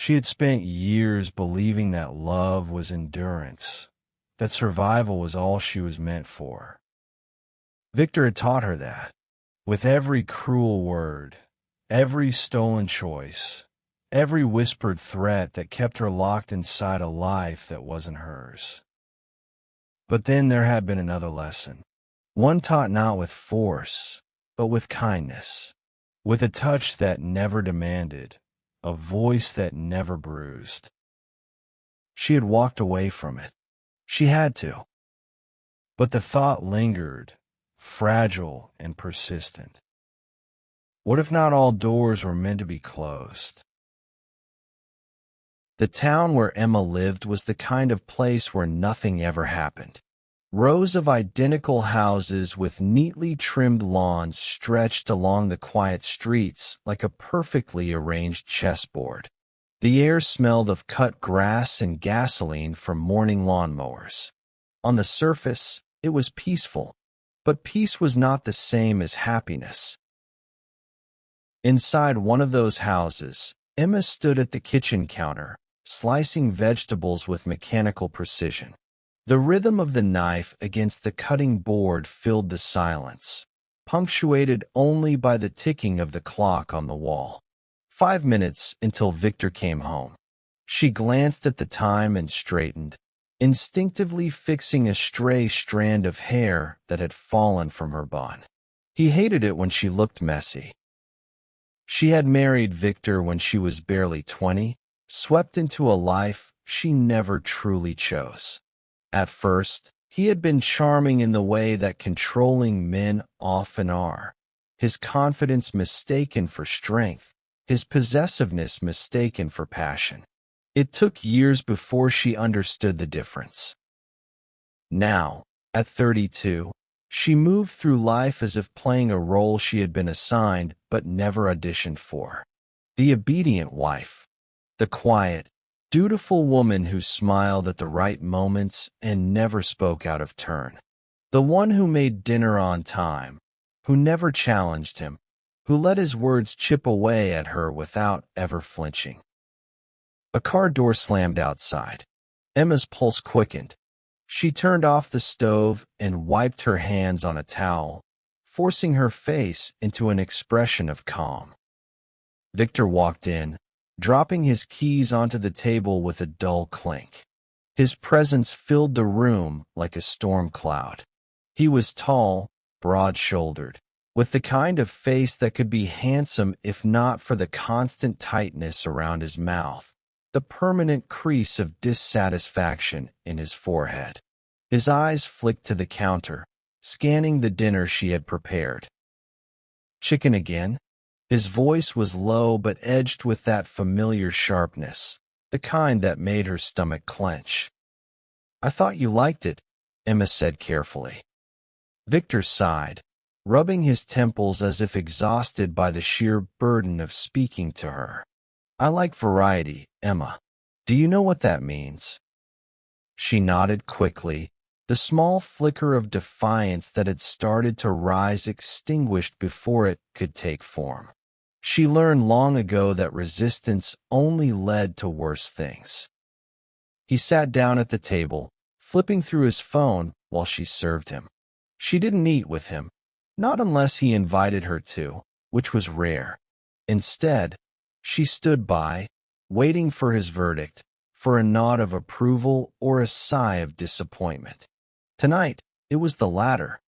She had spent years believing that love was endurance, that survival was all she was meant for. Victor had taught her that. With every cruel word, every stolen choice, every whispered threat that kept her locked inside a life that wasn't hers. But then there had been another lesson, one taught not with force, but with kindness, with a touch that never demanded, a voice that never bruised. She had walked away from it. She had to. But the thought lingered, fragile and persistent. What if not all doors were meant to be closed? The town where Emma lived was the kind of place where nothing ever happened. Rows of identical houses with neatly trimmed lawns stretched along the quiet streets like a perfectly arranged chessboard. The air smelled of cut grass and gasoline from morning lawnmowers. On the surface, it was peaceful, but peace was not the same as happiness. Inside one of those houses, Emma stood at the kitchen counter, slicing vegetables with mechanical precision. The rhythm of the knife against the cutting board filled the silence, punctuated only by the ticking of the clock on the wall. 5 minutes until Victor came home. She glanced at the time and straightened, instinctively fixing a stray strand of hair that had fallen from her bun. He hated it when she looked messy. She had married Victor when she was barely 20, swept into a life she never truly chose. At first, he had been charming in the way that controlling men often are, his confidence mistaken for strength, his possessiveness mistaken for passion. It took years before she understood the difference. Now, at 32, she moved through life as if playing a role she had been assigned but never auditioned for. The obedient wife, the quiet, dutiful woman who smiled at the right moments and never spoke out of turn. The one who made dinner on time, who never challenged him, who let his words chip away at her without ever flinching. A car door slammed outside. Emma's pulse quickened. She turned off the stove and wiped her hands on a towel, forcing her face into an expression of calm. Victor walked in, dropping his keys onto the table with a dull clink. His presence filled the room like a storm cloud. He was tall, broad-shouldered, with the kind of face that could be handsome if not for the constant tightness around his mouth, the permanent crease of dissatisfaction in his forehead. His eyes flicked to the counter, scanning the dinner she had prepared. "Chicken again?" His voice was low but edged with that familiar sharpness, the kind that made her stomach clench. "I thought you liked it," Emma said carefully. Victor sighed, rubbing his temples as if exhausted by the sheer burden of speaking to her. "I like variety, Emma. Do you know what that means?" She nodded quickly, the small flicker of defiance that had started to rise extinguished before it could take form. She learned long ago that resistance only led to worse things. He sat down at the table, flipping through his phone while she served him. She didn't eat with him, not unless he invited her to, which was rare. Instead, she stood by, waiting for his verdict, for a nod of approval or a sigh of disappointment. Tonight, it was the latter.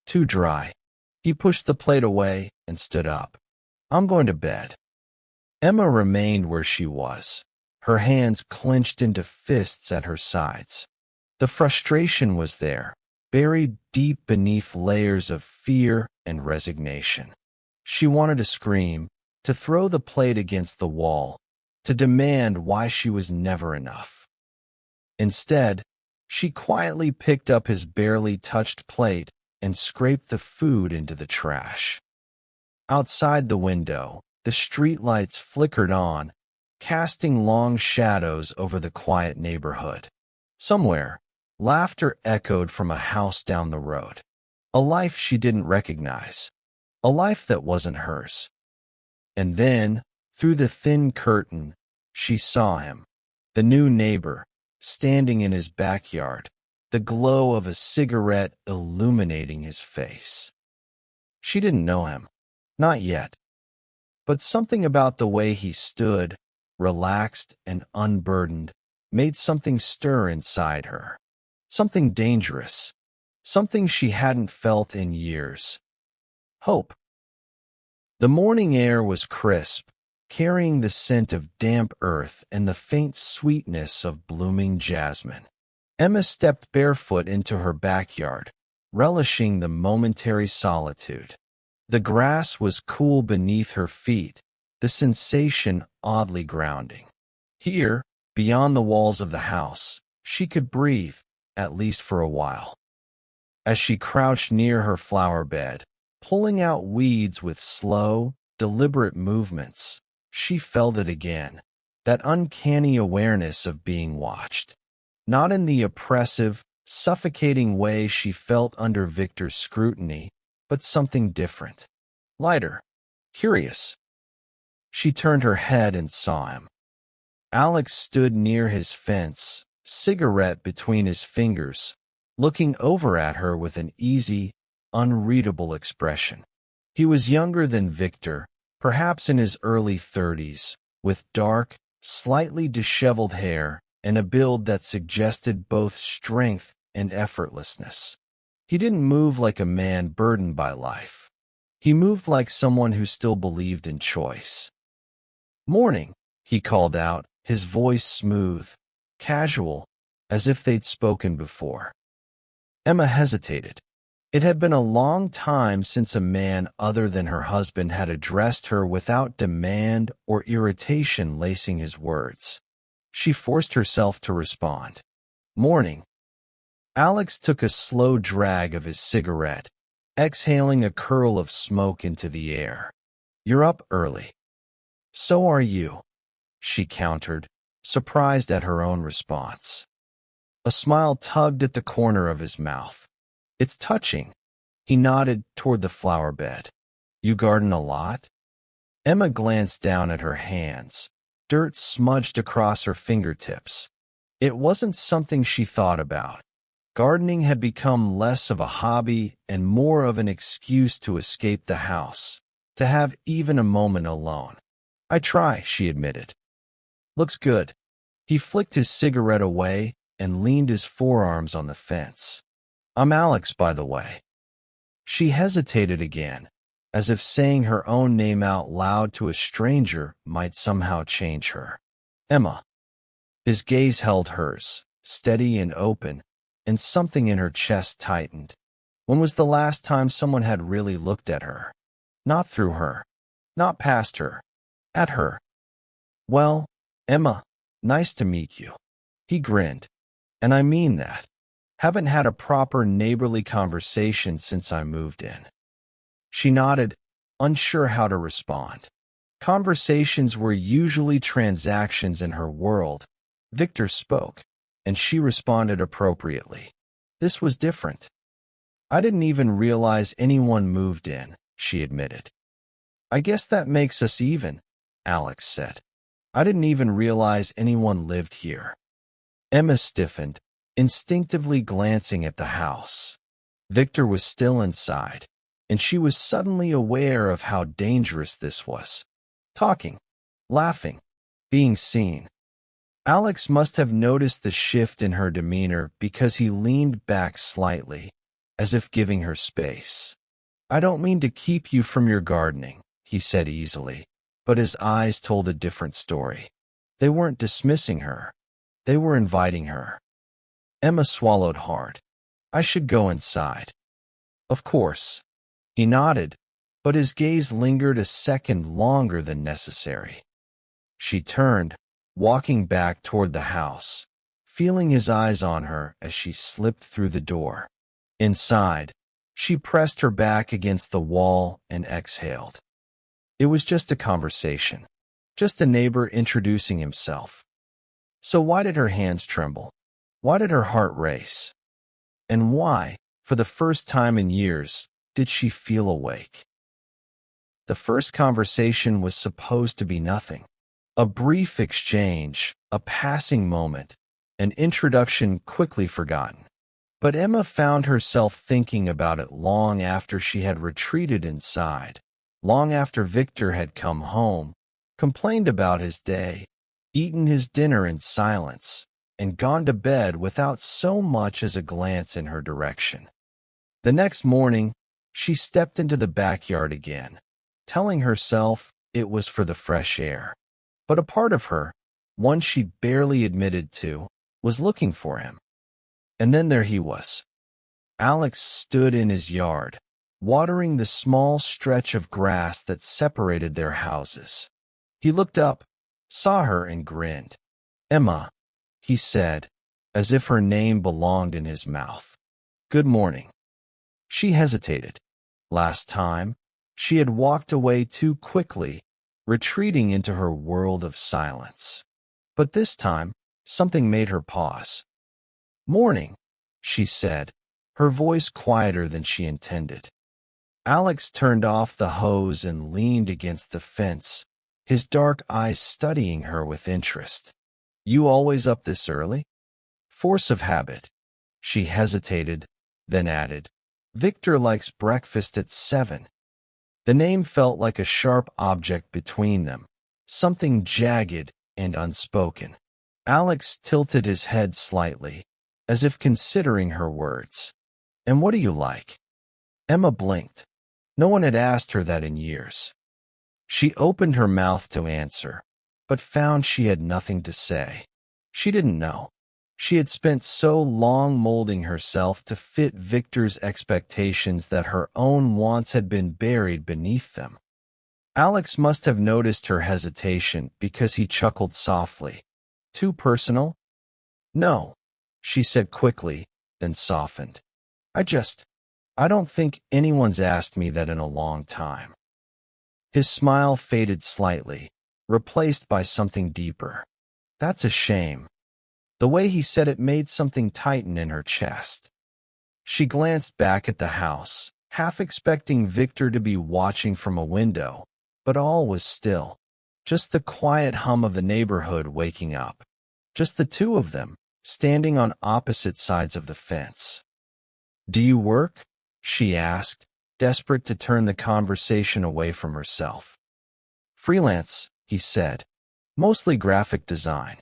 Too dry. He pushed the plate away and stood up. "I'm going to bed." Emma remained where she was, her hands clenched into fists at her sides. The frustration was there, buried deep beneath layers of fear and resignation. She wanted to scream, to throw the plate against the wall, to demand why she was never enough. Instead, she quietly picked up his barely touched plate and scraped the food into the trash. Outside the window, the streetlights flickered on, casting long shadows over the quiet neighborhood. Somewhere, laughter echoed from a house down the road. A life she didn't recognize. A life that wasn't hers. And then, through the thin curtain, She saw him, the new neighbor, standing in his backyard, the glow of a cigarette illuminating his face. She didn't know him, not yet, but something about the way he stood, relaxed and unburdened, made something stir inside her. Something dangerous, something she hadn't felt in years. Hope. The morning air was crisp, carrying the scent of damp earth and the faint sweetness of blooming jasmine. Emma stepped barefoot into her backyard, relishing the momentary solitude. The grass was cool beneath her feet, the sensation oddly grounding. Here, beyond the walls of the house, she could breathe, at least for a while. As she crouched near her flower bed, pulling out weeds with slow, deliberate movements, she felt it again, that uncanny awareness of being watched. Not in the oppressive, suffocating way she felt under Victor's scrutiny, but something different. Lighter. Curious. She turned her head and saw him. Alex stood near his fence, cigarette between his fingers, looking over at her with an easy, unreadable expression. He was younger than Victor, perhaps in his early 30s, with dark, slightly disheveled hair and a build that suggested both strength and effortlessness. He didn't move like a man burdened by life. He moved like someone who still believed in choice. "Morning," he called out, his voice smooth, casual, as if they'd spoken before. Emma hesitated. It had been a long time since a man other than her husband had addressed her without demand or irritation lacing his words. She forced herself to respond. "Morning." Alex took a slow drag of his cigarette, exhaling a curl of smoke into the air. "You're up early." "So are you," she countered, surprised at her own response. A smile tugged at the corner of his mouth. "It's touching." He nodded toward the flower bed. "You garden a lot?" Emma glanced down at her hands, dirt smudged across her fingertips. It wasn't something she thought about. Gardening had become less of a hobby and more of an excuse to escape the house, to have even a moment alone. "I try," she admitted. "Looks good." He flicked his cigarette away and leaned his forearms on the fence. "I'm Alex, by the way." She hesitated again, as if saying her own name out loud to a stranger might somehow change her. "Emma." His gaze held hers, steady and open, and something in her chest tightened. When was the last time someone had really looked at her? Not through her, not past her, at her. "Well, Emma, nice to meet you." He grinned. "And I mean that. Haven't had a proper neighborly conversation since I moved in." She nodded, unsure how to respond. Conversations were usually transactions in her world. Victor spoke, and she responded appropriately. This was different. "I didn't even realize anyone moved in," she admitted. "I guess that makes us even," Alex said. "I didn't even realize anyone lived here." Emma stiffened, instinctively glancing at the house. Victor was still inside, and she was suddenly aware of how dangerous this was. Talking, laughing, being seen. Alex must have noticed the shift in her demeanor because he leaned back slightly, as if giving her space. "I don't mean to keep you from your gardening," he said easily, but his eyes told a different story. They weren't dismissing her. They were inviting her. Emma swallowed hard. "I should go inside." "Of course." He nodded, but his gaze lingered a second longer than necessary. She turned, walking back toward the house, feeling his eyes on her as she slipped through the door. Inside, she pressed her back against the wall and exhaled. It was just a conversation, just a neighbor introducing himself. So why did her hands tremble? Why did her heart race? And why, for the first time in years, did she feel awake? The first conversation was supposed to be nothing. A brief exchange, a passing moment, an introduction quickly forgotten. But Emma found herself thinking about it long after she had retreated inside, long after Victor had come home, complained about his day, eaten his dinner in silence, and gone to bed without so much as a glance in her direction. The next morning, she stepped into the backyard again, telling herself it was for the fresh air. But a part of her, one she barely admitted to, was looking for him. And then there he was. Alex stood in his yard, watering the small stretch of grass that separated their houses. He looked up, saw her, and grinned. "Emma," he said, as if her name belonged in his mouth. "Good morning." She hesitated. Last time, she had walked away too quickly, retreating into her world of silence. But this time, something made her pause. "Morning," she said, her voice quieter than she intended. Alex turned off the hose and leaned against the fence, his dark eyes studying her with interest. "You always up this early?" "Force of habit." She hesitated, then added, "Victor likes breakfast at 7. The name felt like a sharp object between them, something jagged and unspoken. Alex tilted his head slightly, as if considering her words. "And what do you like?" Emma blinked. No one had asked her that in years. She opened her mouth to answer, but found she had nothing to say. She didn't know. She had spent so long molding herself to fit Victor's expectations that her own wants had been buried beneath them. Alex must have noticed her hesitation because he chuckled softly. "Too personal?" "No," she said quickly, then softened. I don't think anyone's asked me that in a long time." His smile faded slightly, replaced by something deeper. "That's a shame." The way he said it made something tighten in her chest. She glanced back at the house, half expecting Victor to be watching from a window, but all was still. Just the quiet hum of the neighborhood waking up. Just the two of them, standing on opposite sides of the fence. "Do you work?" she asked, desperate to turn the conversation away from herself. "Freelance," he said. "Mostly graphic design.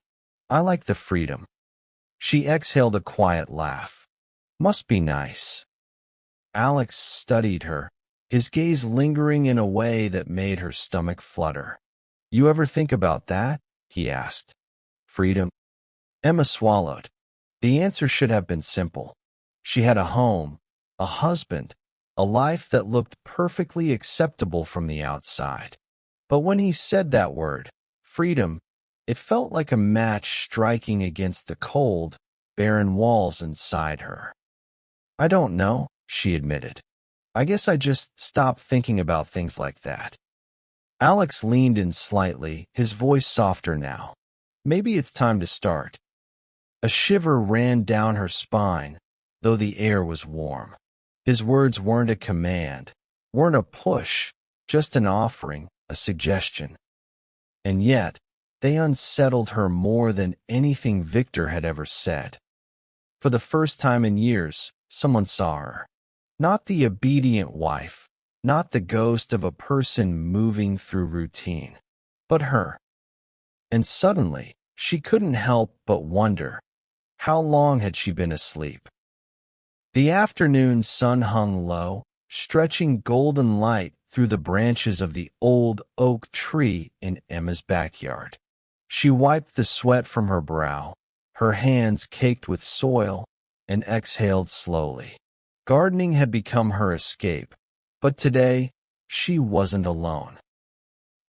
I like the freedom." She exhaled a quiet laugh. "Must be nice." Alex studied her, his gaze lingering in a way that made her stomach flutter. "You ever think about that?" he asked. "Freedom?" Emma swallowed. The answer should have been simple. She had a home, a husband, a life that looked perfectly acceptable from the outside. But when he said that word, freedom, it felt like a match striking against the cold, barren walls inside her. "I don't know," she admitted. "I guess I just stopped thinking about things like that." Alex leaned in slightly, his voice softer now. "Maybe it's time to start." A shiver ran down her spine, though the air was warm. His words weren't a command, weren't a push, just an offering, a suggestion. And yet, they unsettled her more than anything Victor had ever said. For the first time in years, someone saw her. Not the obedient wife, not the ghost of a person moving through routine, but her. And suddenly, she couldn't help but wonder, how long had she been asleep? The afternoon sun hung low, stretching golden light through the branches of the old oak tree in Emma's backyard. She wiped the sweat from her brow, her hands caked with soil, and exhaled slowly. Gardening had become her escape, but today she wasn't alone.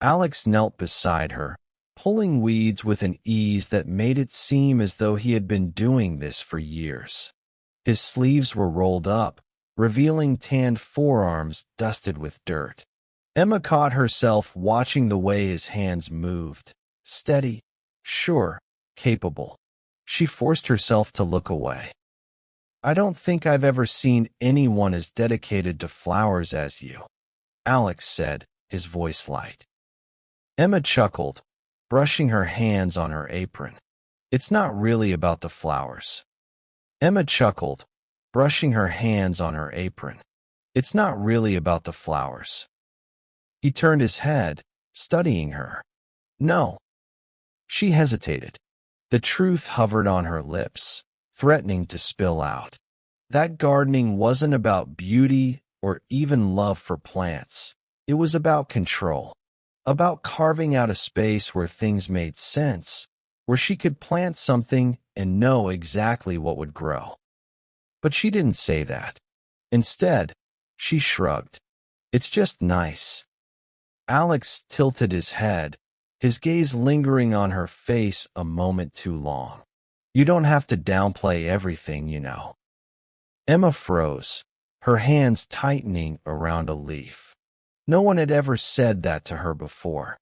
Alex knelt beside her, pulling weeds with an ease that made it seem as though he had been doing this for years. His sleeves were rolled up, revealing tanned forearms dusted with dirt. Emma caught herself watching the way his hands moved, steady, sure, capable. She forced herself to look away. "I don't think I've ever seen anyone as dedicated to flowers as you," Alex said, his voice light. Emma chuckled, brushing her hands on her apron. It's not really about the flowers. Emma chuckled, brushing her hands on her apron. It's not really about the flowers. He turned his head, studying her. No. She hesitated. The truth hovered on her lips, threatening to spill out. That gardening wasn't about beauty or even love for plants. It was about control, about carving out a space where things made sense, where she could plant something and know exactly what would grow. But she didn't say that. Instead, she shrugged. It's just nice. Alex tilted his head, his gaze lingering on her face a moment too long. You don't have to downplay everything, you know. Emma froze, her hands tightening around a leaf. No one had ever said that to her before.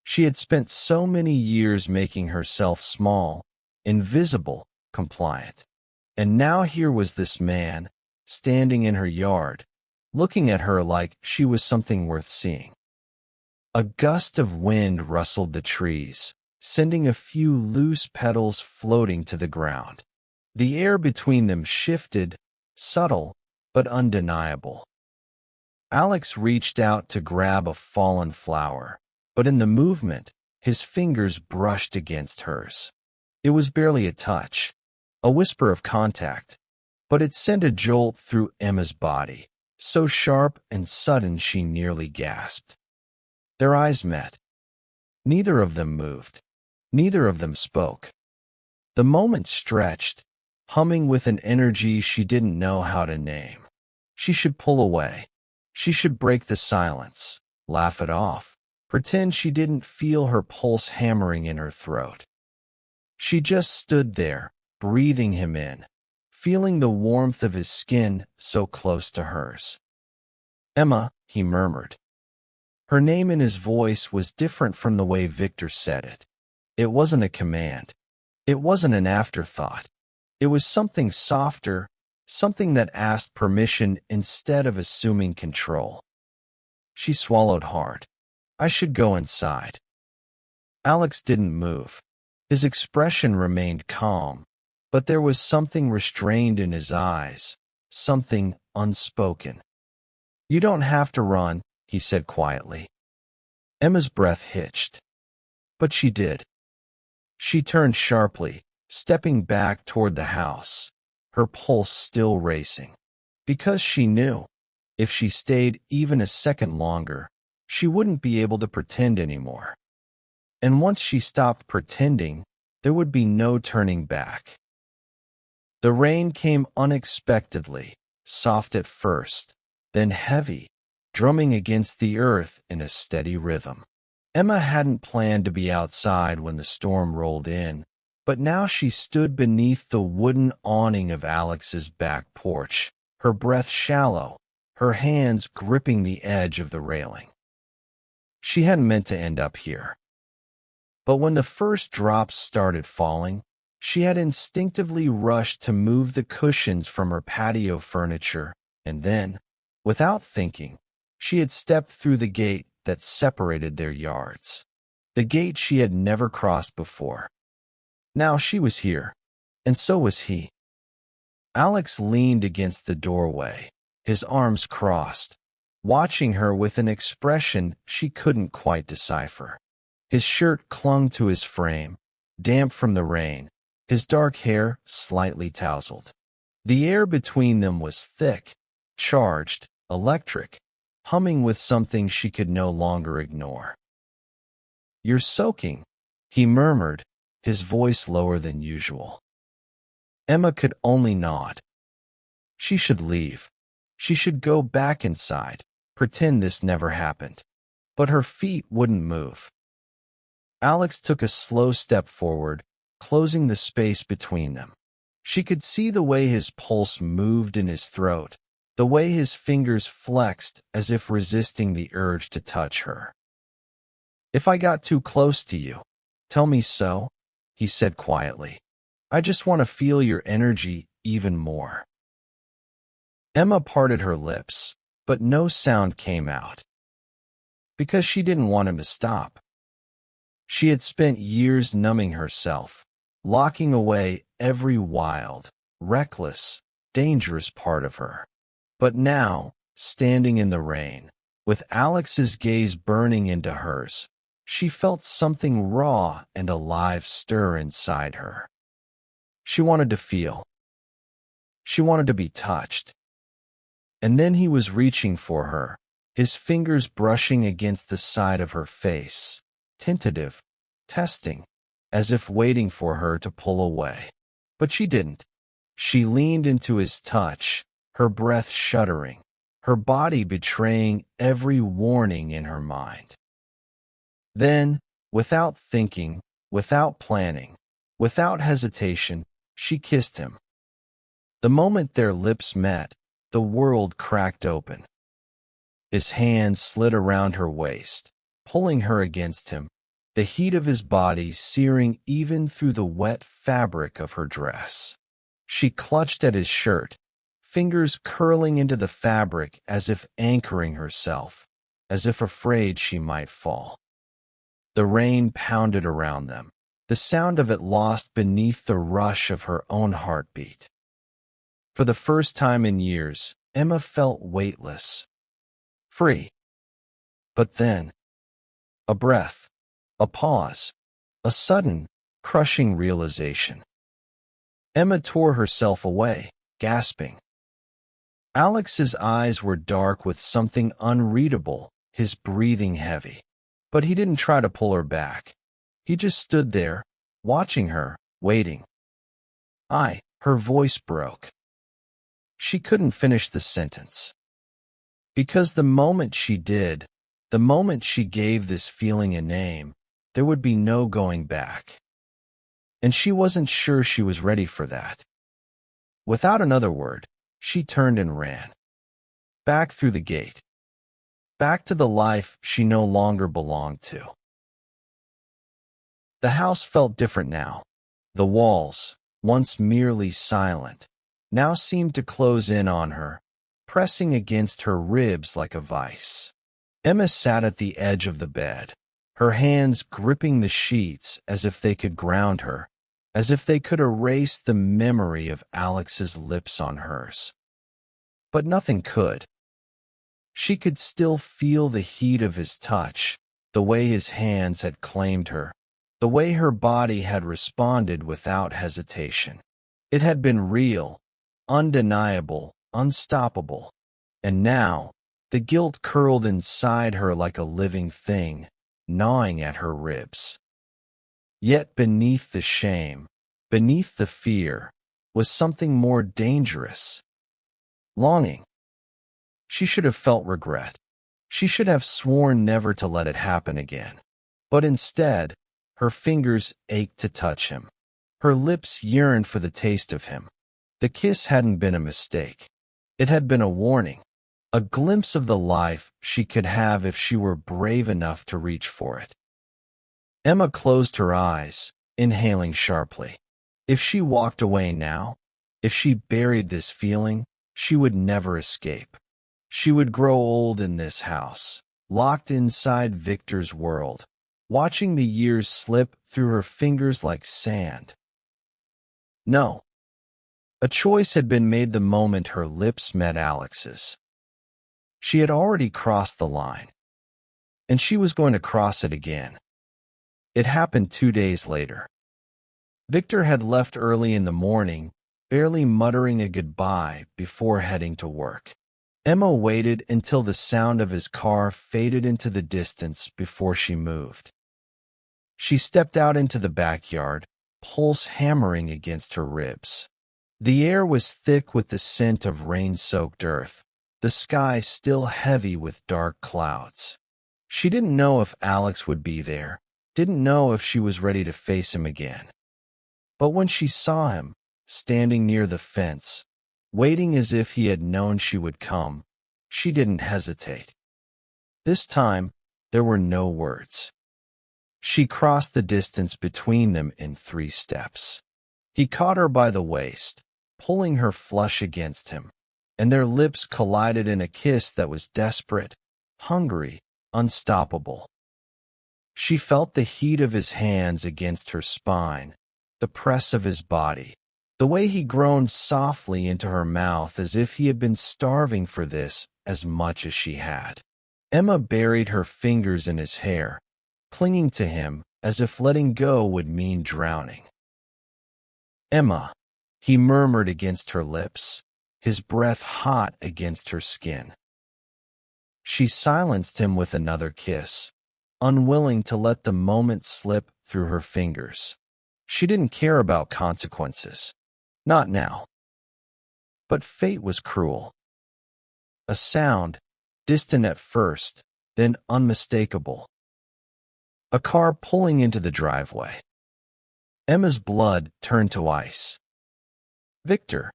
She had spent so many years making herself small, invisible, compliant. And now here was this man, standing in her yard, looking at her like she was something worth seeing. A gust of wind rustled the trees, sending a few loose petals floating to the ground. The air between them shifted, subtle but undeniable. Alex reached out to grab a fallen flower, but in the movement, his fingers brushed against hers. It was barely a touch, a whisper of contact, but it sent a jolt through Emma's body, so sharp and sudden she nearly gasped. Their eyes met. Neither of them moved. Neither of them spoke. The moment stretched, humming with an energy she didn't know how to name. She should pull away. She should break the silence, laugh it off, pretend she didn't feel her pulse hammering in her throat. She just stood there, breathing him in, feeling the warmth of his skin so close to hers. Emma, he murmured. Her name in his voice was different from the way Victor said it. It wasn't a command. It wasn't an afterthought. It was something softer, something that asked permission instead of assuming control. She swallowed hard. I should go inside. Alex didn't move. His expression remained calm, but there was something restrained in his eyes, something unspoken. You don't have to run, he said quietly. Emma's breath hitched. But she did. She turned sharply, stepping back toward the house, her pulse still racing. Because she knew, if she stayed even a second longer, she wouldn't be able to pretend anymore. And once she stopped pretending, there would be no turning back. The rain came unexpectedly, soft at first, then heavy, drumming against the earth in a steady rhythm. Emma hadn't planned to be outside when the storm rolled in, but now she stood beneath the wooden awning of Alex's back porch, her breath shallow, her hands gripping the edge of the railing. She hadn't meant to end up here. But when the first drops started falling, she had instinctively rushed to move the cushions from her patio furniture, and then, without thinking, she had stepped through the gate that separated their yards. The gate she had never crossed before. Now she was here, and so was he. Alex leaned against the doorway, his arms crossed, watching her with an expression she couldn't quite decipher. His shirt clung to his frame, damp from the rain, his dark hair slightly tousled. The air between them was thick, charged, electric, humming with something she could no longer ignore. You're soaking, he murmured, his voice lower than usual. Emma could only nod. She should leave. She should go back inside, pretend this never happened. But her feet wouldn't move. Alex took a slow step forward, closing the space between them. She could see the way his pulse moved in his throat, the way his fingers flexed as if resisting the urge to touch her. If I got too close to you, tell me so, he said quietly. I just want to feel your energy even more. Emma parted her lips, but no sound came out. Because she didn't want him to stop. She had spent years numbing herself, locking away every wild, reckless, dangerous part of her. But now, standing in the rain, with Alex's gaze burning into hers, she felt something raw and alive stir inside her. She wanted to feel. She wanted to be touched. And then he was reaching for her, his fingers brushing against the side of her face, tentative, testing, as if waiting for her to pull away. But she didn't. She leaned into his touch, her breath shuddering, her body betraying every warning in her mind. Then, without thinking, without planning, without hesitation, she kissed him. The moment their lips met, the world cracked open. His hands slid around her waist, pulling her against him, the heat of his body searing even through the wet fabric of her dress. She clutched at his shirt, fingers curling into the fabric as if anchoring herself, as if afraid she might fall. The rain pounded around them, the sound of it lost beneath the rush of her own heartbeat. For the first time in years, Emma felt weightless, free. But then, a breath, a pause, a sudden, crushing realization. Emma tore herself away, gasping. Alex's eyes were dark with something unreadable, his breathing heavy. But he didn't try to pull her back. He just stood there, watching her, waiting. Her voice broke. She couldn't finish the sentence. Because the moment she did, the moment she gave this feeling a name, there would be no going back. And she wasn't sure she was ready for that. Without another word, she turned and ran. Back through the gate. Back to the life she no longer belonged to. The house felt different now. The walls, once merely silent, now seemed to close in on her, pressing against her ribs like a vice. Emma sat at the edge of the bed, her hands gripping the sheets as if they could ground her, as if they could erase the memory of Alex's lips on hers. But nothing could. She could still feel the heat of his touch, the way his hands had claimed her, the way her body had responded without hesitation. It had been real, undeniable, unstoppable. And now, the guilt curled inside her like a living thing, gnawing at her ribs. Yet beneath the shame, beneath the fear, was something more dangerous. Longing. She should have felt regret. She should have sworn never to let it happen again. But instead, her fingers ached to touch him. Her lips yearned for the taste of him. The kiss hadn't been a mistake. It had been a warning, a glimpse of the life she could have if she were brave enough to reach for it. Emma closed her eyes, inhaling sharply. If she walked away now, if she buried this feeling, she would never escape. She would grow old in this house, locked inside Victor's world, watching the years slip through her fingers like sand. No. A choice had been made the moment her lips met Alex's. She had already crossed the line, and she was going to cross it again. It happened 2 days later. Victor had left early in the morning, barely muttering a goodbye before heading to work. Emma waited until the sound of his car faded into the distance before she moved. She stepped out into the backyard, pulse hammering against her ribs. The air was thick with the scent of rain-soaked earth, the sky still heavy with dark clouds. She didn't know if Alex would be there, didn't know if she was ready to face him again. But when she saw him, standing near the fence, waiting as if he had known she would come, she didn't hesitate. This time, there were no words. She crossed the distance between them in 3 steps. He caught her by the waist, pulling her flush against him, and their lips collided in a kiss that was desperate, hungry, unstoppable. She felt the heat of his hands against her spine, the press of his body, the way he groaned softly into her mouth as if he had been starving for this as much as she had. Emma buried her fingers in his hair, clinging to him as if letting go would mean drowning. "Emma," he murmured against her lips, his breath hot against her skin. She silenced him with another kiss, unwilling to let the moment slip through her fingers. She didn't care about consequences. Not now. But fate was cruel. A sound, distant at first, then unmistakable. A car pulling into the driveway. Emma's blood turned to ice. "Victor."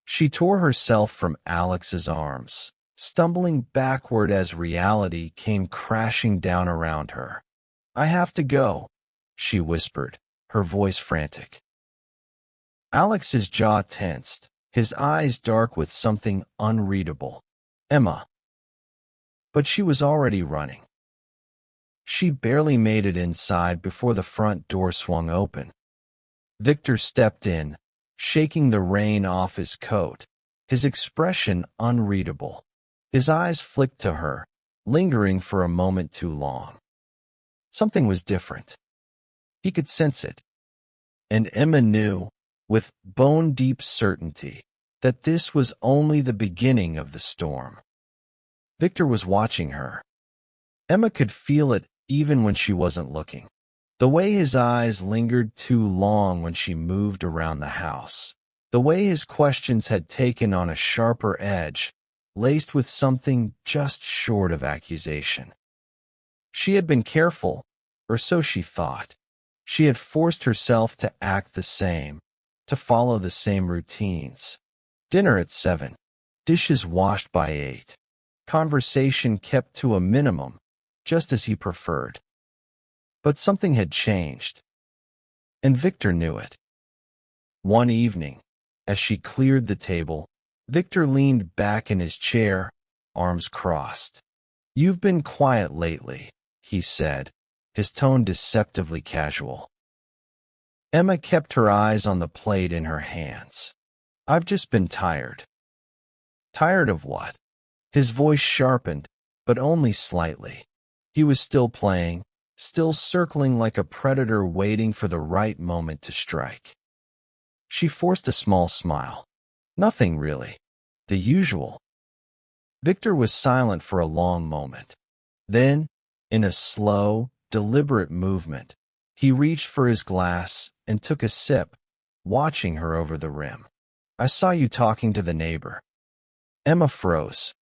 She tore herself from Alex's arms, stumbling backward as reality came crashing down around her. "I have to go," she whispered, her voice frantic. Alex's jaw tensed, his eyes dark with something unreadable. "Emma." But she was already running. She barely made it inside before the front door swung open. Victor stepped in, shaking the rain off his coat, his expression unreadable. His eyes flicked to her, lingering for a moment too long. Something was different. He could sense it. And Emma knew, with bone-deep certainty, that this was only the beginning of the storm. Victor was watching her. Emma could feel it even when she wasn't looking. The way his eyes lingered too long when she moved around the house. The way his questions had taken on a sharper edge, laced with something just short of accusation. She had been careful, or so she thought. She had forced herself to act the same, to follow the same routines. Dinner at 7, dishes washed by 8, conversation kept to a minimum, just as he preferred. But something had changed, and Victor knew it. One evening, as she cleared the table, Victor leaned back in his chair, arms crossed. "You've been quiet lately," he said, his tone deceptively casual. Emma kept her eyes on the plate in her hands. "I've just been tired." "Tired of what?" His voice sharpened, but only slightly. He was still playing, still circling like a predator waiting for the right moment to strike. She forced a small smile. "Nothing really. The usual." Victor was silent for a long moment. Then, in a slow, deliberate movement, he reached for his glass and took a sip, watching her over the rim. "I saw you talking to the neighbor." Emma froze.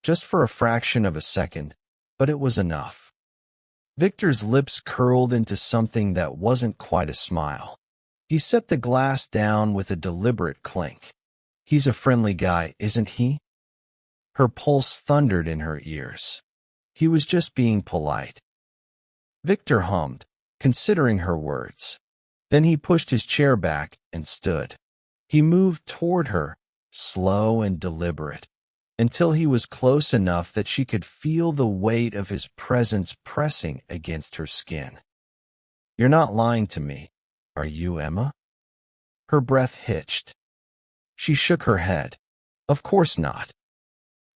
Just for a fraction of a second, but it was enough. Victor's lips curled into something that wasn't quite a smile. He set the glass down with a deliberate clink. "He's a friendly guy, isn't he?" Her pulse thundered in her ears. He was just being polite. Victor hummed, considering her words. Then he pushed his chair back and stood. He moved toward her, slow and deliberate, until he was close enough that she could feel the weight of his presence pressing against her skin. "You're not lying to me, are you, Emma?" Her breath hitched. She shook her head. "Of course not."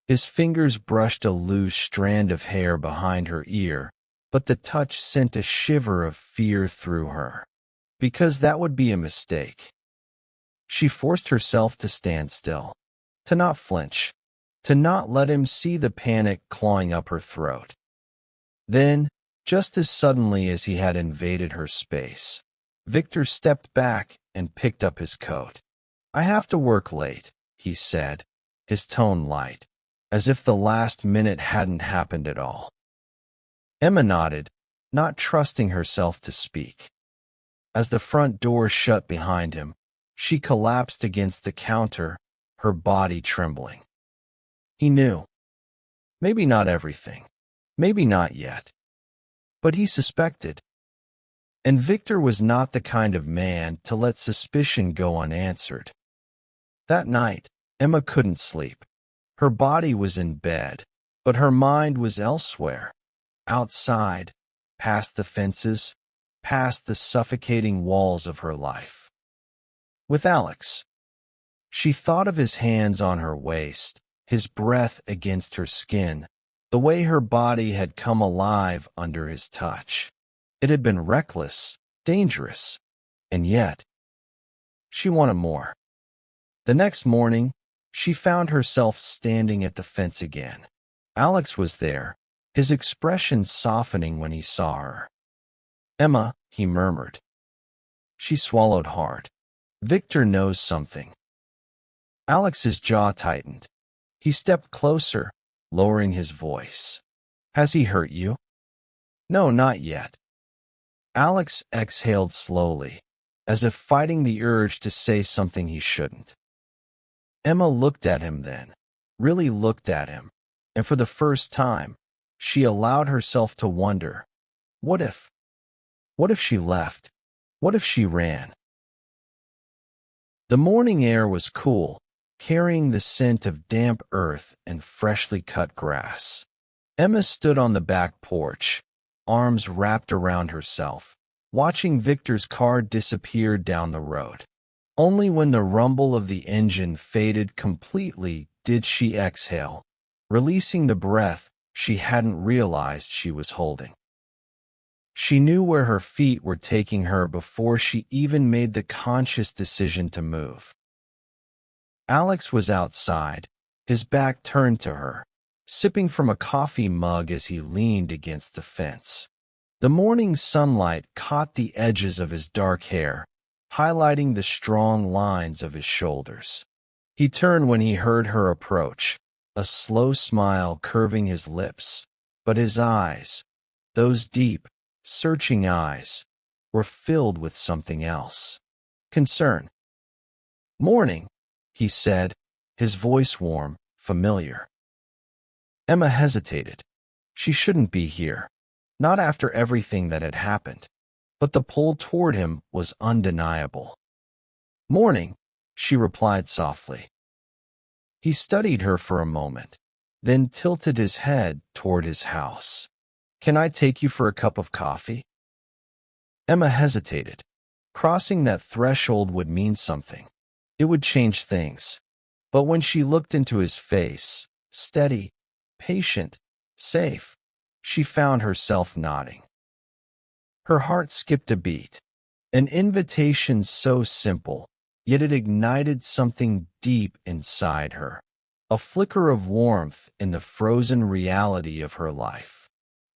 His fingers brushed a loose strand of hair behind her ear, but the touch sent a shiver of fear through her. Because that would be a mistake. She forced herself to stand still, to not flinch, to not let him see the panic clawing up her throat. Then, just as suddenly as he had invaded her space, Victor stepped back and picked up his coat. "I have to work late," he said, his tone light, as if the last minute hadn't happened at all. Emma nodded, not trusting herself to speak. As the front door shut behind him, she collapsed against the counter, her body trembling. He knew. Maybe not everything. Maybe not yet. But he suspected. And Victor was not the kind of man to let suspicion go unanswered. That night, Emma couldn't sleep. Her body was in bed, but her mind was elsewhere, outside, past the fences, past the suffocating walls of her life. With Alex, she thought of his hands on her waist, his breath against her skin, the way her body had come alive under his touch. It had been reckless, dangerous, and yet she wanted more. The next morning, she found herself standing at the fence again. Alex was there, his expression softening when he saw her. "Emma," he murmured. She swallowed hard. "Victor knows something." Alex's jaw tightened. He stepped closer, lowering his voice. "Has he hurt you?" "No, not yet." Alex exhaled slowly, as if fighting the urge to say something he shouldn't. Emma looked at him then, really looked at him, and for the first time, she allowed herself to wonder, what if? What if she left? What if she ran? The morning air was cool, carrying the scent of damp earth and freshly cut grass. Emma stood on the back porch, arms wrapped around herself, watching Victor's car disappear down the road. Only when the rumble of the engine faded completely did she exhale, releasing the breath she hadn't realized she was holding. She knew where her feet were taking her before she even made the conscious decision to move. Alex was outside, his back turned to her, sipping from a coffee mug as he leaned against the fence. The morning sunlight caught the edges of his dark hair, highlighting the strong lines of his shoulders. He turned when he heard her approach, a slow smile curving his lips, but his eyes, those deep, searching eyes, were filled with something else. Concern. "Morning," he said, his voice warm, familiar. Emma hesitated. She shouldn't be here, not after everything that had happened, but the pull toward him was undeniable. "Morning," she replied softly. He studied her for a moment, then tilted his head toward his house. "Can I take you for a cup of coffee?" Emma hesitated. Crossing that threshold would mean something. It would change things. But when she looked into his face, steady, patient, safe, she found herself nodding. Her heart skipped a beat. An invitation so simple, yet it ignited something deep inside her. A flicker of warmth in the frozen reality of her life.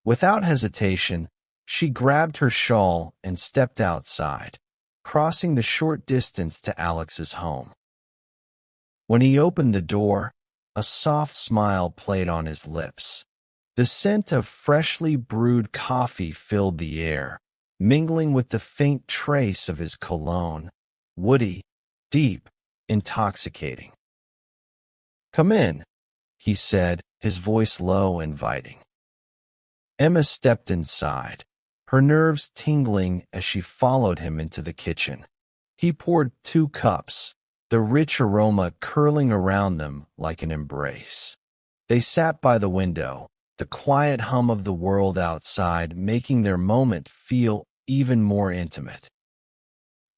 Without hesitation, she grabbed her shawl and stepped outside, crossing the short distance to Alex's home. When he opened the door, a soft smile played on his lips. The scent of freshly brewed coffee filled the air, mingling with the faint trace of his cologne, woody, deep, intoxicating. "Come in," he said, his voice low, inviting. Emma stepped inside, her nerves tingling as she followed him into the kitchen. He poured 2 cups, the rich aroma curling around them like an embrace. They sat by the window, the quiet hum of the world outside making their moment feel even more intimate.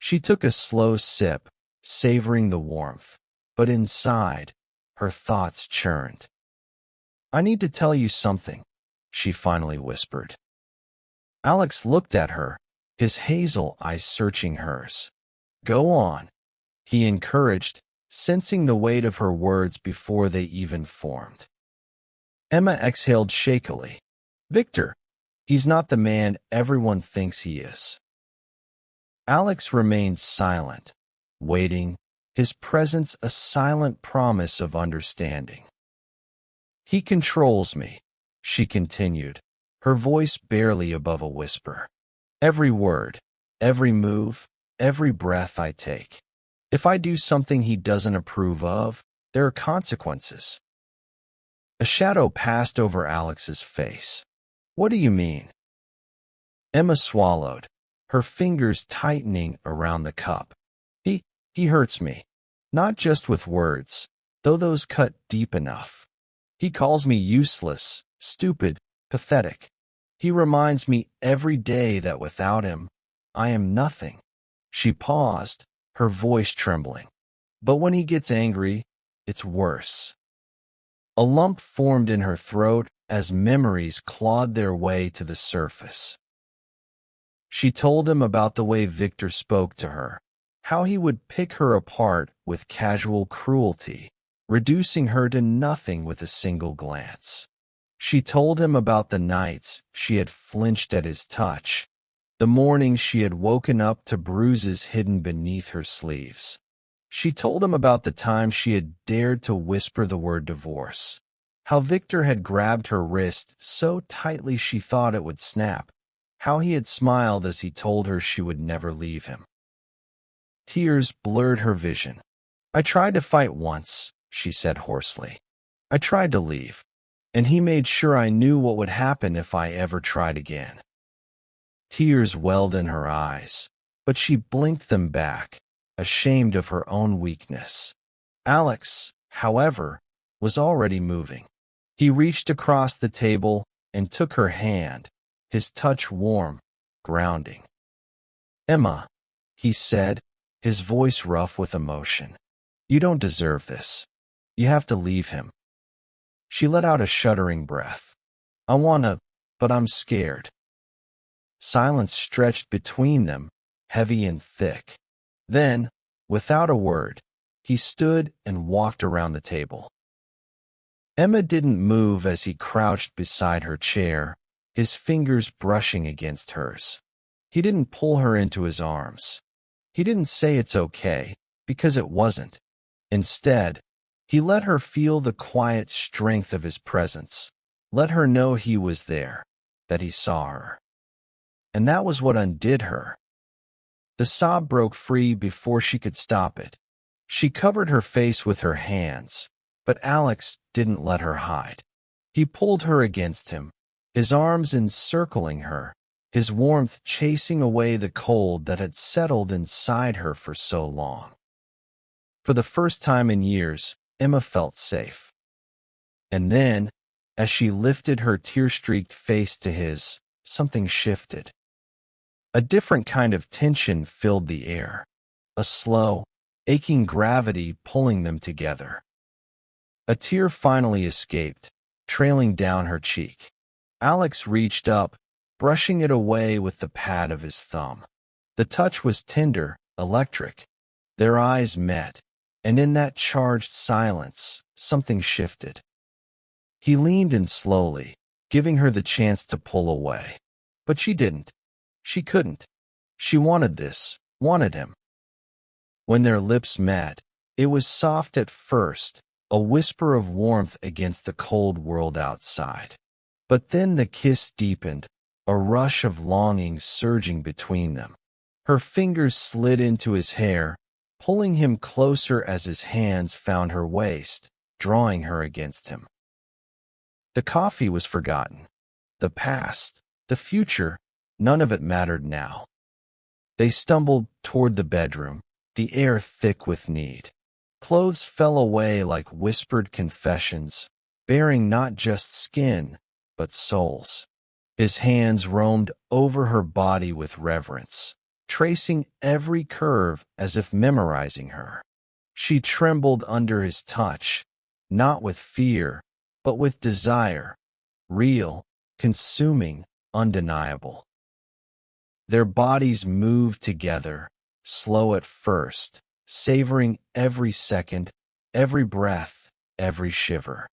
She took a slow sip, savoring the warmth, but inside, her thoughts churned. "I need to tell you something," she finally whispered. Alex looked at her, his hazel eyes searching hers. "Go on," he encouraged, sensing the weight of her words before they even formed. Emma exhaled shakily. "Victor, he's not the man everyone thinks he is." Alex remained silent, waiting, his presence a silent promise of understanding. "He controls me," she continued, her voice barely above a whisper. "Every word, every move, every breath I take. If I do something he doesn't approve of, there are consequences." A shadow passed over Alex's face. "What do you mean?" Emma swallowed, her fingers tightening around the cup. He hurts me. Not just with words, though those cut deep enough. He calls me useless, stupid, pathetic. He reminds me every day that without him, I am nothing." She paused, her voice trembling. "But when he gets angry, it's worse." A lump formed in her throat as memories clawed their way to the surface. She told him about the way Victor spoke to her, how he would pick her apart with casual cruelty, reducing her to nothing with a single glance. She told him about the nights she had flinched at his touch, the mornings she had woken up to bruises hidden beneath her sleeves. She told him about the time she had dared to whisper the word divorce, how Victor had grabbed her wrist so tightly she thought it would snap, how he had smiled as he told her she would never leave him. Tears blurred her vision. "I tried to fight once," she said hoarsely. "I tried to leave, and he made sure I knew what would happen if I ever tried again." Tears welled in her eyes, but she blinked them back, ashamed of her own weakness. Alex, however, was already moving. He reached across the table and took her hand, his touch warm, grounding. "Emma," he said, his voice rough with emotion, "you don't deserve this. You have to leave him." She let out a shuddering breath. "I wanna, but I'm scared." Silence stretched between them, heavy and thick. Then, without a word, he stood and walked around the table. Emma didn't move as he crouched beside her chair, his fingers brushing against hers. He didn't pull her into his arms. He didn't say it's okay, because it wasn't. Instead, he let her feel the quiet strength of his presence, let her know he was there, that he saw her. And that was what undid her. The sob broke free before she could stop it. She covered her face with her hands, but Alex didn't let her hide. He pulled her against him, his arms encircling her, his warmth chasing away the cold that had settled inside her for so long. For the first time in years, Emma felt safe. And then, as she lifted her tear-streaked face to his, something shifted. A different kind of tension filled the air, a slow, aching gravity pulling them together. A tear finally escaped, trailing down her cheek. Alex reached up, brushing it away with the pad of his thumb. The touch was tender, electric. Their eyes met, and in that charged silence, something shifted. He leaned in slowly, giving her the chance to pull away. But she didn't. She couldn't. She wanted this, wanted him. When their lips met, it was soft at first, a whisper of warmth against the cold world outside. But then the kiss deepened, a rush of longing surging between them. Her fingers slid into his hair, pulling him closer as his hands found her waist, drawing her against him. The coffee was forgotten. The past, the future, none of it mattered now. They stumbled toward the bedroom, the air thick with need. Clothes fell away like whispered confessions, bearing not just skin, but souls. His hands roamed over her body with reverence, tracing every curve as if memorizing her. She trembled under his touch, not with fear, but with desire, real, consuming, undeniable. Their bodies moved together, slow at first, savoring every second, every breath, every shiver.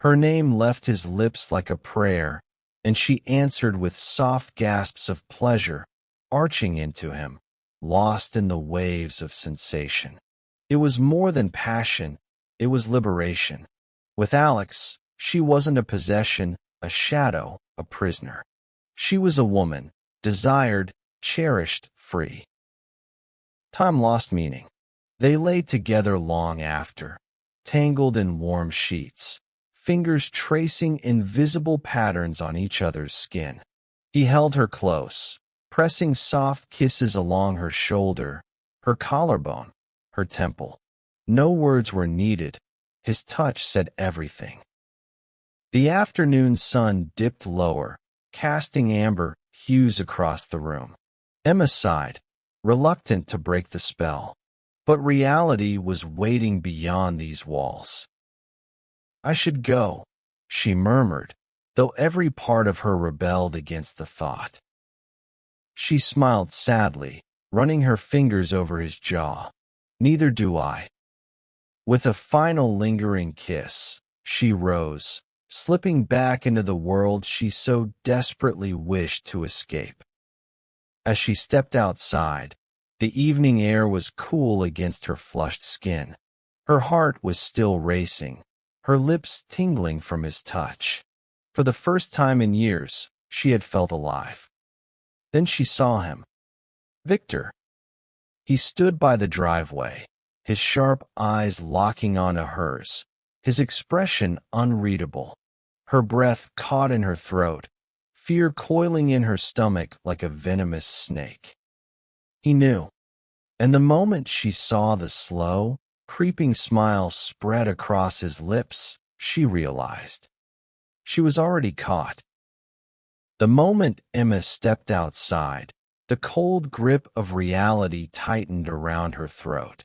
Her name left his lips like a prayer, and she answered with soft gasps of pleasure, arching into him, lost in the waves of sensation. It was more than passion, it was liberation. With Alex, she wasn't a possession, a shadow, a prisoner. She was a woman, desired, cherished, free. Time lost meaning. They lay together long after, tangled in warm sheets, fingers tracing invisible patterns on each other's skin. He held her close, pressing soft kisses along her shoulder, her collarbone, her temple. No words were needed. His touch said everything. The afternoon sun dipped lower, casting amber hues across the room. Emma sighed, reluctant to break the spell. But reality was waiting beyond these walls. "I should go," she murmured, though every part of her rebelled against the thought. She smiled sadly, running her fingers over his jaw. "Neither do I." With a final lingering kiss, she rose, slipping back into the world she so desperately wished to escape. As she stepped outside, the evening air was cool against her flushed skin. Her heart was still racing, her lips tingling from his touch. For the first time in years, she had felt alive. Then she saw him. Victor. He stood by the driveway, his sharp eyes locking onto hers, his expression unreadable, her breath caught in her throat, fear coiling in her stomach like a venomous snake. He knew, and the moment she saw the slow, creeping smile spread across his lips, she realized. She was already caught. The moment Emma stepped outside, the cold grip of reality tightened around her throat.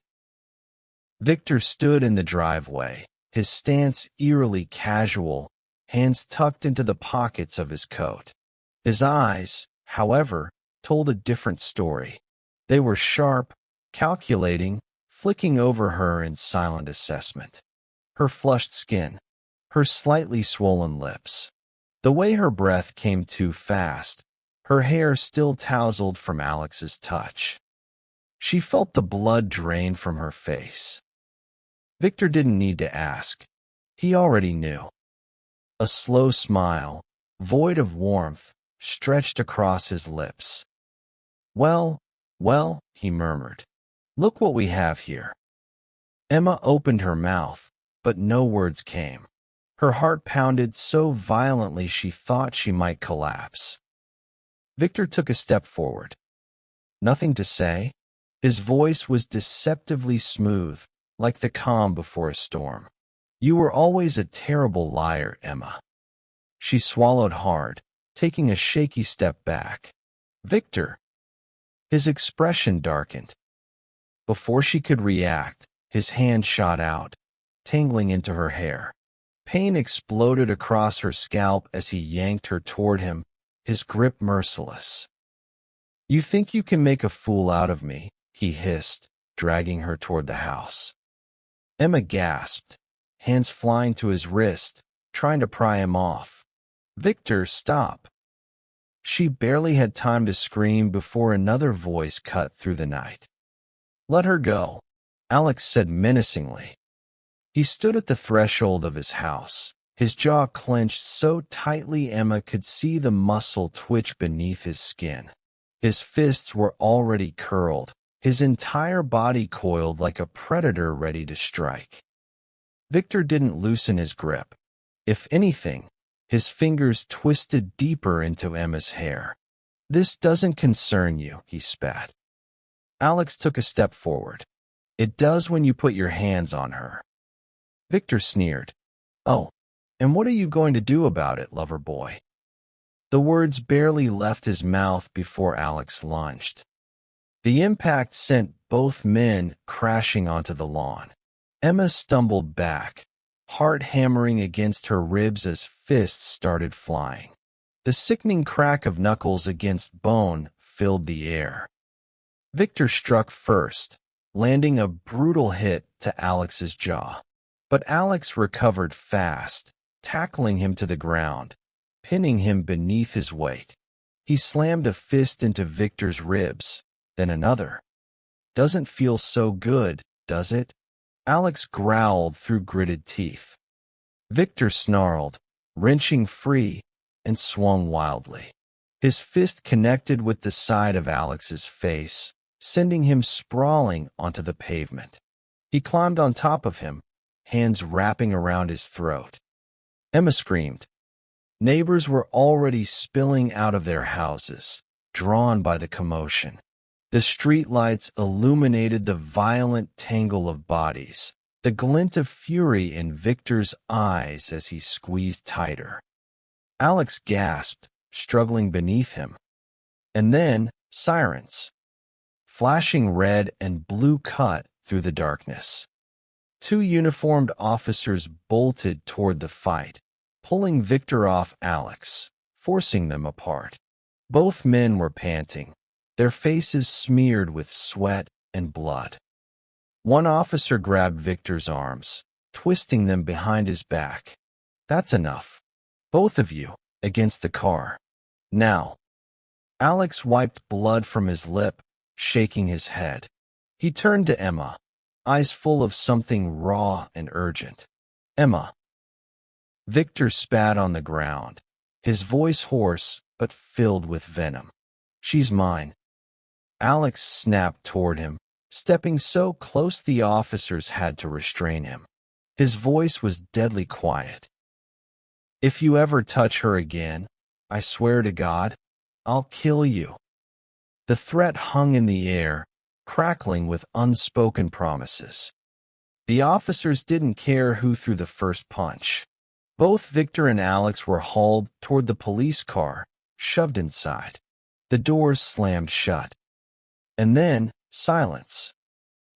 Victor stood in the driveway, his stance eerily casual, hands tucked into the pockets of his coat. His eyes, however, told a different story. They were sharp, calculating, flicking over her in silent assessment. Her flushed skin, her slightly swollen lips, the way her breath came too fast, her hair still tousled from Alex's touch. She felt the blood drain from her face. Victor didn't need to ask. He already knew. A slow smile, void of warmth, stretched across his lips. Well, he murmured. "Look what we have here." Emma opened her mouth, but no words came. Her heart pounded so violently she thought she might collapse. Victor took a step forward. "Nothing to say?" His voice was deceptively smooth, like the calm before a storm. "You were always a terrible liar, Emma." She swallowed hard, taking a shaky step back. "Victor." His expression darkened. Before she could react, his hand shot out, tangling into her hair. Pain exploded across her scalp as he yanked her toward him, his grip merciless. "You think you can make a fool out of me," he hissed, dragging her toward the house. Emma gasped, hands flying to his wrist, trying to pry him off. "Victor, stop." She barely had time to scream before another voice cut through the night. "Let her go," Alex said menacingly. He stood at the threshold of his house, his jaw clenched so tightly Emma could see the muscle twitch beneath his skin. His fists were already curled, his entire body coiled like a predator ready to strike. Victor didn't loosen his grip. If anything, his fingers twisted deeper into Emma's hair. "This doesn't concern you," he spat. Alex took a step forward. "It does when you put your hands on her." Victor sneered. "Oh, and what are you going to do about it, lover boy?" The words barely left his mouth before Alex lunged. The impact sent both men crashing onto the lawn. Emma stumbled back, heart hammering against her ribs as fists started flying. The sickening crack of knuckles against bone filled the air. Victor struck first, landing a brutal hit to Alex's jaw. But Alex recovered fast, tackling him to the ground, pinning him beneath his weight. He slammed a fist into Victor's ribs, then another. "Doesn't feel so good, does it?" Alex growled through gritted teeth. Victor snarled, wrenching free, and swung wildly. His fist connected with the side of Alex's face, sending him sprawling onto the pavement. He climbed on top of him, hands wrapping around his throat. Emma screamed. Neighbors were already spilling out of their houses, drawn by the commotion. The streetlights illuminated the violent tangle of bodies, the glint of fury in Victor's eyes as he squeezed tighter. Alex gasped, struggling beneath him. And then, sirens, flashing red and blue cut through the darkness. Two uniformed officers bolted toward the fight, pulling Victor off Alex, forcing them apart. Both men were panting, their faces smeared with sweat and blood. One officer grabbed Victor's arms, twisting them behind his back. "That's enough. Both of you, against the car. Now." Alex wiped blood from his lip, shaking his head. He turned to Emma, eyes full of something raw and urgent. "Emma." Victor spat on the ground, his voice hoarse but filled with venom. "She's mine." Alex snapped toward him, stepping so close the officers had to restrain him. His voice was deadly quiet. "If you ever touch her again, I swear to God, I'll kill you." The threat hung in the air, crackling with unspoken promises. The officers didn't care who threw the first punch. Both Victor and Alex were hauled toward the police car, shoved inside. The doors slammed shut. And then, silence.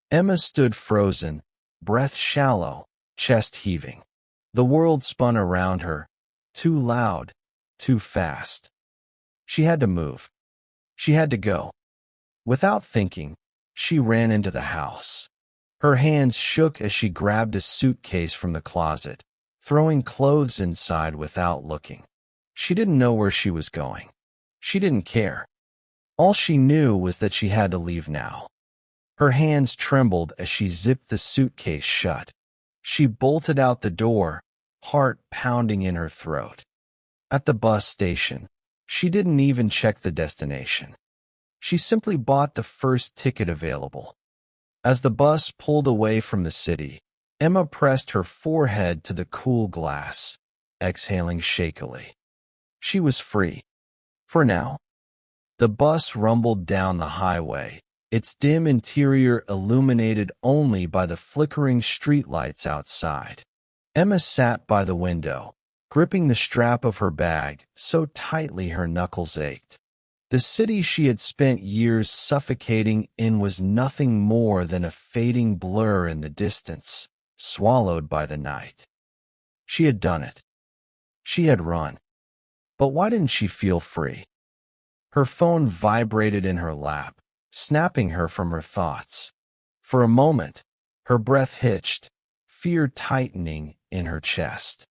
Emma stood frozen, breath shallow, chest heaving. The world spun around her, too loud, too fast. She had to move. She had to go. Without thinking, she ran into the house. Her hands shook as she grabbed a suitcase from the closet, throwing clothes inside without looking. She didn't know where she was going. She didn't care. All she knew was that she had to leave now. Her hands trembled as she zipped the suitcase shut. She bolted out the door, heart pounding in her throat. At the bus station, she didn't even check the destination. She simply bought the first ticket available. As the bus pulled away from the city, Emma pressed her forehead to the cool glass, exhaling shakily. She was free. For now. The bus rumbled down the highway, its dim interior illuminated only by the flickering streetlights outside. Emma sat by the window, gripping the strap of her bag so tightly her knuckles ached. The city she had spent years suffocating in was nothing more than a fading blur in the distance, swallowed by the night. She had done it. She had run. But why didn't she feel free? Her phone vibrated in her lap, snapping her from her thoughts. For a moment, her breath hitched, fear tightening in her chest.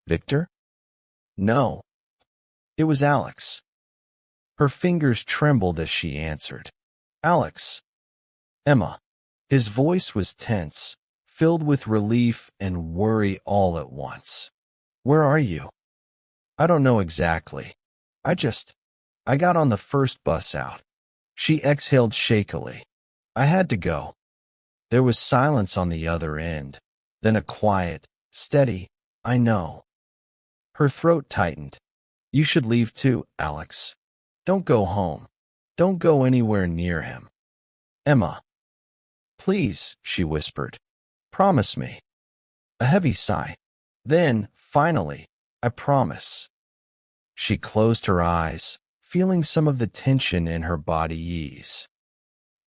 Victor? No. It was Alex. Her fingers trembled as she answered. Alex. Emma. His voice was tense, filled with relief and worry all at once. Where are you? I don't know exactly. I got on the first bus out. She exhaled shakily. I had to go. There was silence on the other end, then a quiet, steady, I know. Her throat tightened. You should leave too, Alex. Don't go home. Don't go anywhere near him. Emma. Please, she whispered. Promise me. A heavy sigh. Then, finally, I promise. She closed her eyes, feeling some of the tension in her body ease.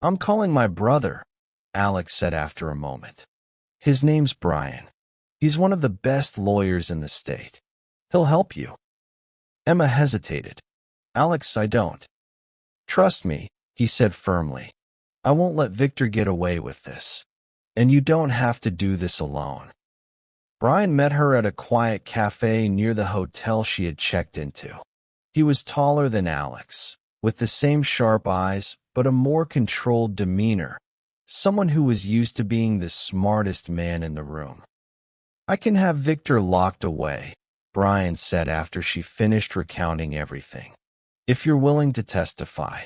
I'm calling my brother, Alex said after a moment. His name's Brian. He's one of the best lawyers in the state. He'll help you. Emma hesitated. Alex, I don't. Trust me, he said firmly. I won't let Victor get away with this. And you don't have to do this alone. Brian met her at a quiet cafe near the hotel she had checked into. He was taller than Alex, with the same sharp eyes but a more controlled demeanor, someone who was used to being the smartest man in the room. I can have Victor locked away, Brian said after she finished recounting everything. If you're willing to testify.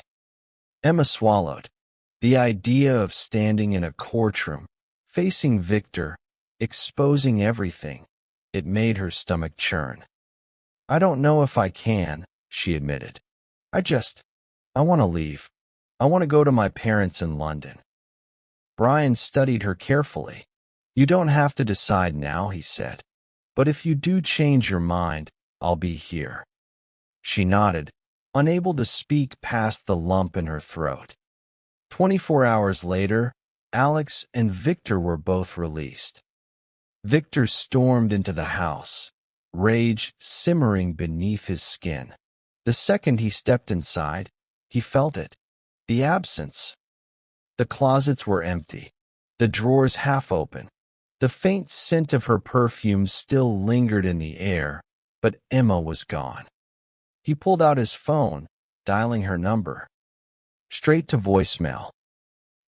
Emma swallowed. The idea of standing in a courtroom, facing Victor, exposing everything, it made her stomach churn. I don't know if I can, she admitted. I want to leave. I want to go to my parents in London. Brian studied her carefully. You don't have to decide now, he said. But if you do change your mind, I'll be here. She nodded, unable to speak past the lump in her throat. 24 hours later, Alex and Victor were both released. Victor stormed into the house, rage simmering beneath his skin. The second he stepped inside, he felt it. The absence. The closets were empty, the drawers half open. The faint scent of her perfume still lingered in the air, but Emma was gone. He pulled out his phone, dialing her number. Straight to voicemail.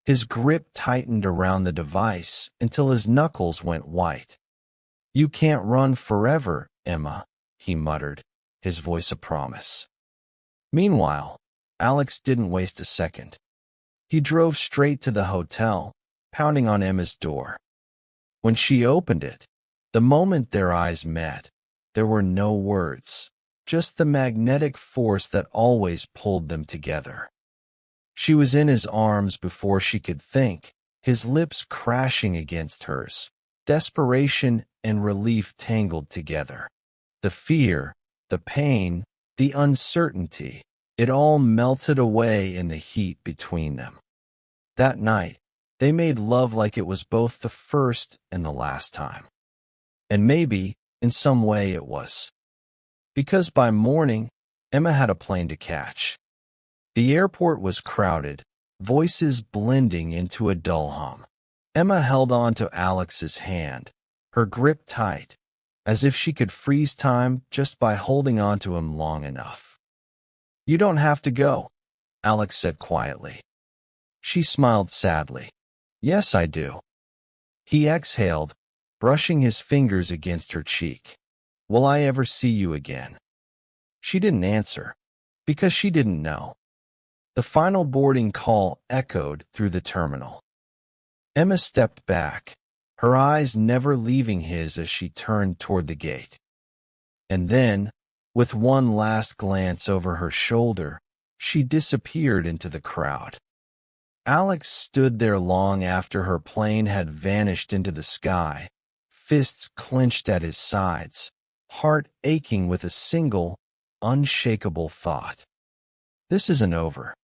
His grip tightened around the device until his knuckles went white. "You can't run forever, Emma," he muttered, his voice a promise. Meanwhile, Alex didn't waste a second. He drove straight to the hotel, pounding on Emma's door. When she opened it, the moment their eyes met, there were no words, just the magnetic force that always pulled them together. She was in his arms before she could think, his lips crashing against hers, desperation and relief tangled together. The fear, the pain, the uncertainty, it all melted away in the heat between them. That night, they made love like it was both the first and the last time. And maybe, in some way, it was. Because by morning, Emma had a plane to catch. The airport was crowded, voices blending into a dull hum. Emma held on to Alex's hand, her grip tight, as if she could freeze time just by holding on to him long enough. "You don't have to go," Alex said quietly. She smiled sadly. "Yes, I do." He exhaled, brushing his fingers against her cheek. "Will I ever see you again?" She didn't answer, because she didn't know. The final boarding call echoed through the terminal. Emma stepped back, her eyes never leaving his as she turned toward the gate. And then, with one last glance over her shoulder, she disappeared into the crowd. Alex stood there long after her plane had vanished into the sky, fists clenched at his sides, heart aching with a single, unshakable thought. This isn't over.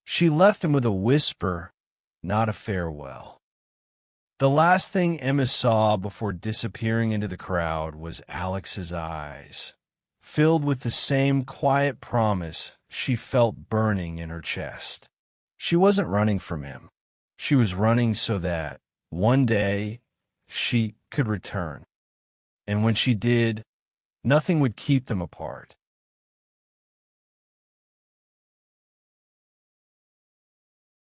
She left him with a whisper, not a farewell. The last thing Emma saw before disappearing into the crowd was Alex's eyes, filled with the same quiet promise she felt burning in her chest. She wasn't running from him. She was running so that, one day, she could return. And when she did, nothing would keep them apart.